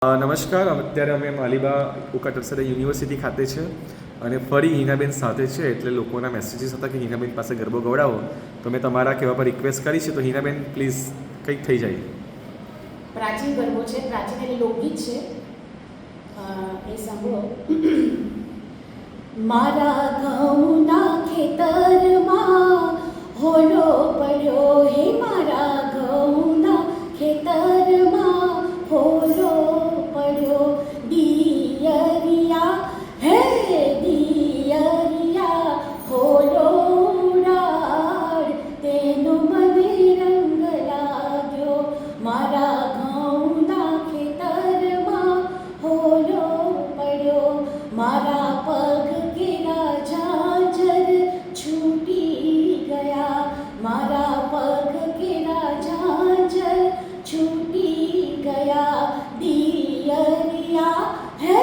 નમસ્કાર. અત્યારે અમે માલીબા ઉકા ટરસરે યુનિવર્સિટી ખાતે છે અને ફરી હિનાબેન સાથે છે, એટલે લોકોના મેસેજીસ હતા કે હિનાબેન પાસે ગરબો ગવડાવો, તો મેં તમારા કહેવા પર રિક્વેસ્ટ કરી છે. તો હિનાબેન પ્લીઝ કંઈક થઈ જાય. પ્રાચીન ગરબો છે, પ્રાચીન એટલે લોકગીત છે, એ સાંભળો. મારા ઘઉંના ખેતરમાં હોલો પડ્યો, હે મારા ઘઉંના ખેતરમાં હોલો પડ્યો, દિયરિયા હે દિયરિયા હોલો ઉડાડ, તેનો મને રંગ લાગ્યો. મારા ઘઉંના ખેતરમાં હોલો પડ્યો, મારા પગ કેરા ઝાંઝર છૂટી ગયા, મારા પગ કેરા ઝાંઝર છૂટી ગયા, દિયરિયા હે